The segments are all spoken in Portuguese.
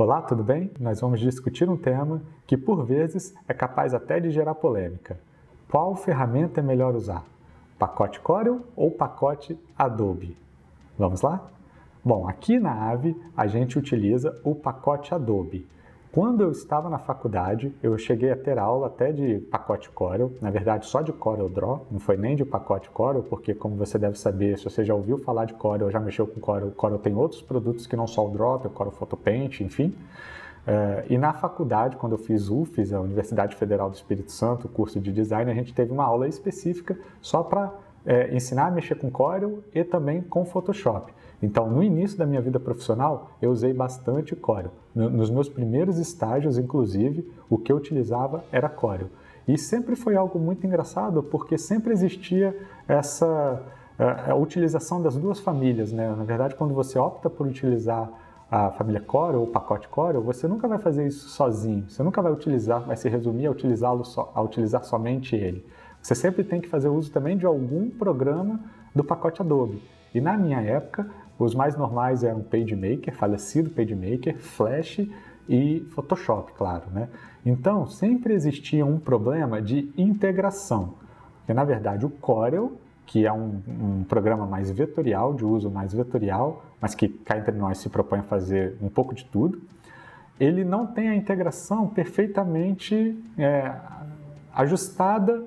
Olá, tudo bem? Nós vamos discutir um tema que, por vezes, é capaz até de gerar polêmica. Qual ferramenta é melhor usar? Pacote Corel ou pacote Adobe? Vamos lá? Bom, aqui na AVE a gente utiliza o pacote Adobe. Quando eu estava na faculdade, eu cheguei a ter aula até de pacote Corel, na verdade só de CorelDRAW, não foi nem de pacote Corel, porque como você deve saber, se você já ouviu falar de Corel, já mexeu com Corel, o Corel tem outros produtos que não só o Draw, tem o Corel Photopaint, enfim. E na faculdade, quando eu fiz UFES, a Universidade Federal do Espírito Santo, o curso de design, a gente teve uma aula específica só para ensinar a mexer com Corel e também com Photoshop. Então, no início da minha vida profissional, eu usei bastante Corel. Nos meus primeiros estágios, inclusive, o que eu utilizava era Corel. E sempre foi algo muito engraçado, porque sempre existia essa utilização das duas famílias, né? Na verdade, quando você opta por utilizar a família Corel ou o pacote Corel, você nunca vai fazer isso sozinho. Você nunca vai se resumir a utilizar somente ele. Você sempre tem que fazer uso também de algum programa do pacote Adobe. E na minha época, os mais normais eram PageMaker, falecido PageMaker, Flash e Photoshop, claro, né? Então, sempre existia um problema de integração. Porque, na verdade, o Corel, que é um programa mais vetorial, de uso mais vetorial, mas que cá entre nós se propõe a fazer um pouco de tudo, ele não tem a integração perfeitamente ajustada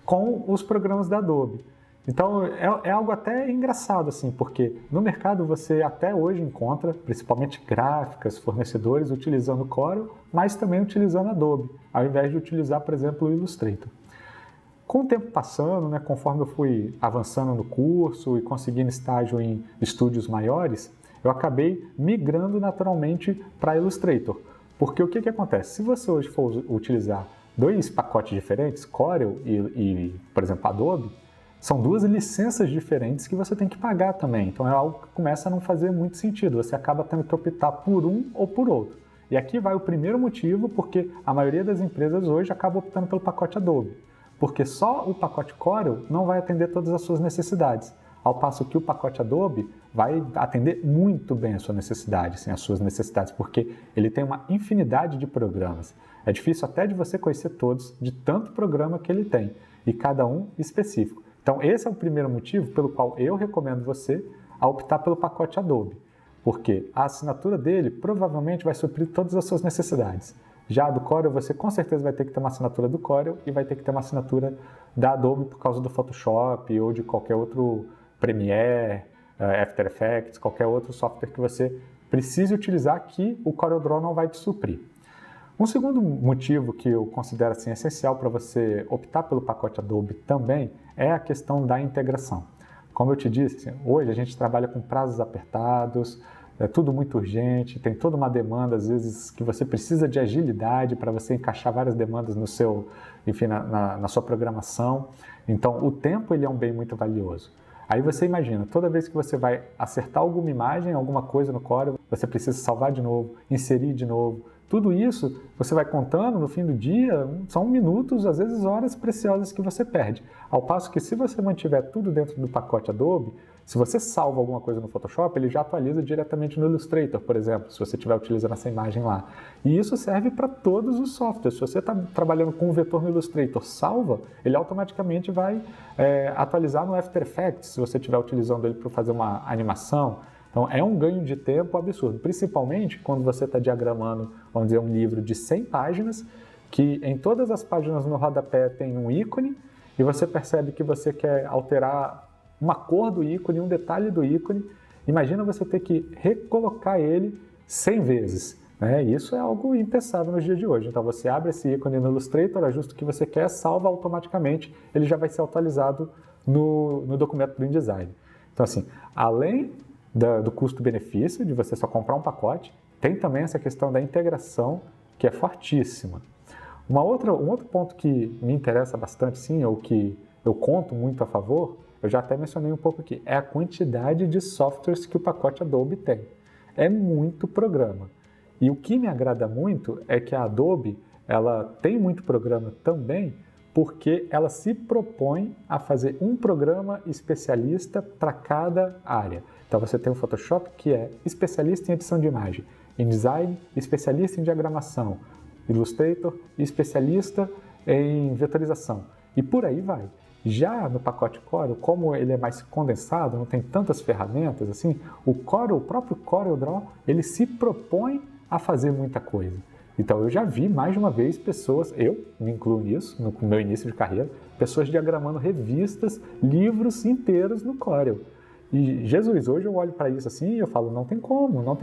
com os programas da Adobe. Então, é algo até engraçado, assim, porque no mercado você até hoje encontra, principalmente gráficas, fornecedores utilizando Corel, mas também utilizando Adobe, ao invés de utilizar, por exemplo, o Illustrator. Com o tempo passando, né, conforme eu fui avançando no curso e conseguindo estágio em estúdios maiores, eu acabei migrando naturalmente para Illustrator. Porque o que acontece? Se você hoje for utilizar dois pacotes diferentes, Corel e por exemplo, Adobe, são duas licenças diferentes que você tem que pagar também. Então é algo que começa a não fazer muito sentido. Você acaba tendo que optar por um ou por outro. E aqui vai o primeiro motivo porque a maioria das empresas hoje acaba optando pelo pacote Adobe. Porque só o pacote Corel não vai atender todas as suas necessidades. Ao passo que o pacote Adobe vai atender muito bem as suas necessidades, porque ele tem uma infinidade de programas. É difícil até de você conhecer todos, de tanto programa que ele tem, e cada um específico. Então, esse é o primeiro motivo pelo qual eu recomendo você a optar pelo pacote Adobe, porque a assinatura dele provavelmente vai suprir todas as suas necessidades. Já do Corel, você com certeza vai ter que ter uma assinatura do Corel e vai ter que ter uma assinatura da Adobe por causa do Photoshop ou de qualquer outro Premiere, After Effects, qualquer outro software que você precise utilizar que o CorelDRAW não vai te suprir. Um segundo motivo que eu considero assim, essencial para você optar pelo pacote Adobe também é a questão da integração. Como eu te disse, hoje a gente trabalha com prazos apertados, é tudo muito urgente, tem toda uma demanda, às vezes, que você precisa de agilidade para você encaixar várias demandas no seu, enfim, na sua programação. Então, o tempo ele é um bem muito valioso. Aí você imagina, toda vez que você vai acertar alguma imagem, alguma coisa no Corel, você precisa salvar de novo, inserir de novo. Tudo isso você vai contando no fim do dia, são minutos, às vezes horas preciosas que você perde. Ao passo que se você mantiver tudo dentro do pacote Adobe, se você salva alguma coisa no Photoshop, ele já atualiza diretamente no Illustrator, por exemplo, se você estiver utilizando essa imagem lá. E isso serve para todos os softwares. Se você está trabalhando com um vetor no Illustrator, salva, ele automaticamente vai atualizar no After Effects, se você estiver utilizando ele para fazer uma animação. Então, é um ganho de tempo absurdo, principalmente quando você está diagramando, vamos dizer, um livro de 100 páginas, que em todas as páginas no rodapé tem um ícone, e você percebe que você quer alterar uma cor do ícone, um detalhe do ícone. Imagina você ter que recolocar ele 100 vezes. Né? Isso é algo impensável nos dias de hoje. Então, você abre esse ícone no Illustrator, ajusta o que você quer, salva automaticamente, ele já vai ser atualizado no documento do InDesign. Então, assim, além do custo-benefício, de você só comprar um pacote, tem também essa questão da integração, que é fortíssima. Um outro ponto que me interessa bastante, sim, ou que eu conto muito a favor, eu já até mencionei um pouco aqui, é a quantidade de softwares que o pacote Adobe tem. É muito programa. E o que me agrada muito é que a Adobe, ela tem muito programa também, porque ela se propõe a fazer um programa especialista para cada área. Então você tem o Photoshop, que é especialista em edição de imagem. InDesign, especialista em diagramação, Illustrator, especialista em vetorização. E por aí vai. Já no pacote Corel, como ele é mais condensado, não tem tantas ferramentas assim, o próprio CorelDRAW, ele se propõe a fazer muita coisa. Então eu já vi mais de uma vez pessoas, eu me incluo nisso, no meu início de carreira, pessoas diagramando revistas, livros inteiros no Corel. E Jesus, hoje eu olho para isso assim e eu falo, não tem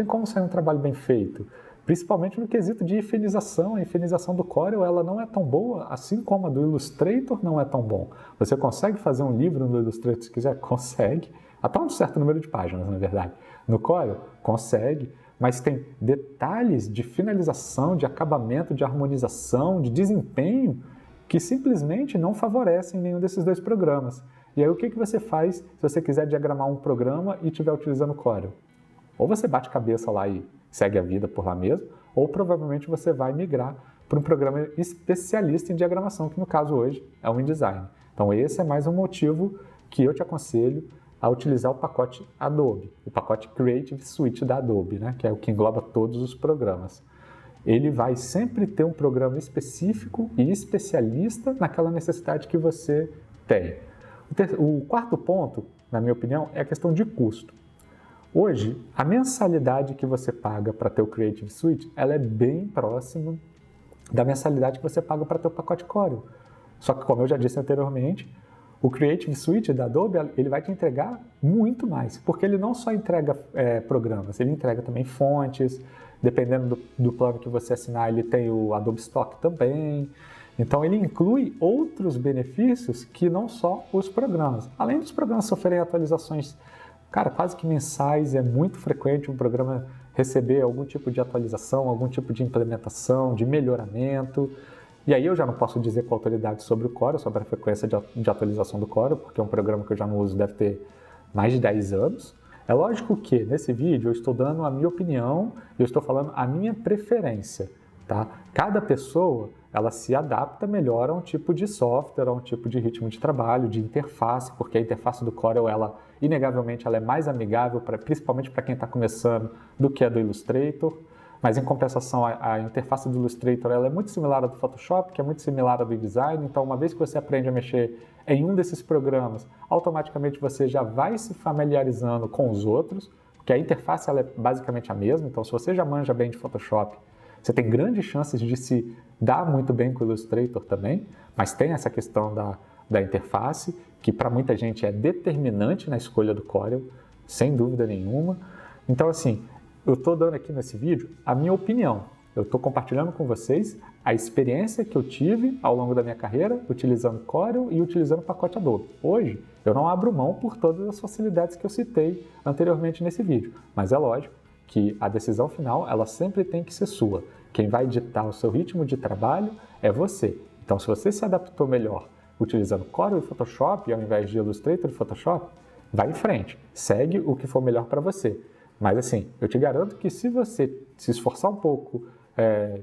como sair um trabalho bem feito. Principalmente no quesito de infinização. A infinização do Corel ela não é tão boa, assim como a do Illustrator não é tão bom. Você consegue fazer um livro no Illustrator se quiser? Consegue. Até um certo número de páginas, na verdade. No Corel? Consegue. Mas tem detalhes de finalização, de acabamento, de harmonização, de desempenho que simplesmente não favorecem nenhum desses dois programas. E aí o que você faz se você quiser diagramar um programa e estiver utilizando o Corel? Ou você bate cabeça lá e segue a vida por lá mesmo, ou provavelmente você vai migrar para um programa especialista em diagramação, que no caso hoje é o InDesign. Então esse é mais um motivo que eu te aconselho a utilizar o pacote Adobe, o pacote Creative Suite da Adobe, né, que é o que engloba todos os programas. Ele vai sempre ter um programa específico e especialista naquela necessidade que você tem. O quarto ponto, na minha opinião, é a questão de custo. Hoje, a mensalidade que você paga para ter o Creative Suite, ela é bem próxima da mensalidade que você paga para ter o pacote Corel. Só que, como eu já disse anteriormente, o Creative Suite da Adobe, ele vai te entregar muito mais, porque ele não só entrega programas, ele entrega também fontes, dependendo do plano que você assinar, ele tem o Adobe Stock também. Então, ele inclui outros benefícios que não só os programas. Além dos programas sofrerem atualizações, cara, quase que mensais, é muito frequente um programa receber algum tipo de atualização, algum tipo de implementação, de melhoramento. E aí eu já não posso dizer com autoridade sobre o Corel, sobre a frequência de atualização do Corel, porque é um programa que eu já não uso, deve ter mais de 10 anos. É lógico que nesse vídeo eu estou dando a minha opinião, eu estou falando a minha preferência, tá? Cada pessoa, ela se adapta melhor a um tipo de software, a um tipo de ritmo de trabalho, de interface, porque a interface do Corel, inegavelmente, ela é mais amigável, principalmente para quem está começando, do que a do Illustrator. Mas, em compensação, a interface do Illustrator ela é muito similar à do Photoshop, que é muito similar à do InDesign. Então, uma vez que você aprende a mexer em um desses programas, automaticamente você já vai se familiarizando com os outros, porque a interface ela é basicamente a mesma. Então, se você já manja bem de Photoshop, você tem grandes chances de se dar muito bem com o Illustrator também, mas tem essa questão da interface, que para muita gente é determinante na escolha do Corel, sem dúvida nenhuma. Então, assim, eu estou dando aqui nesse vídeo a minha opinião. Eu estou compartilhando com vocês a experiência que eu tive ao longo da minha carreira utilizando Corel e utilizando o pacote Adobe. Hoje, eu não abro mão por todas as facilidades que eu citei anteriormente nesse vídeo, mas é lógico que a decisão final ela sempre tem que ser sua. Quem vai ditar o seu ritmo de trabalho é você. Então, se você se adaptou melhor utilizando Corel e Photoshop ao invés de Illustrator e Photoshop, vai em frente, segue o que for melhor para você. Mas assim, eu te garanto que se você se esforçar um pouco,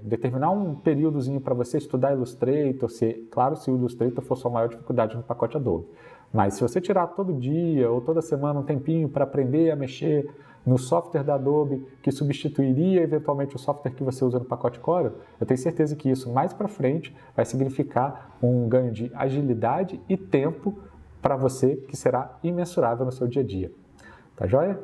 determinar um períodozinho para você estudar Illustrator, claro, se o Illustrator for sua maior dificuldade no pacote Adobe. Mas se você tirar todo dia ou toda semana um tempinho para aprender a mexer no software da Adobe, que substituiria eventualmente o software que você usa no pacote Corel, eu tenho certeza que isso mais para frente vai significar um ganho de agilidade e tempo para você que será imensurável no seu dia a dia. Tá joia?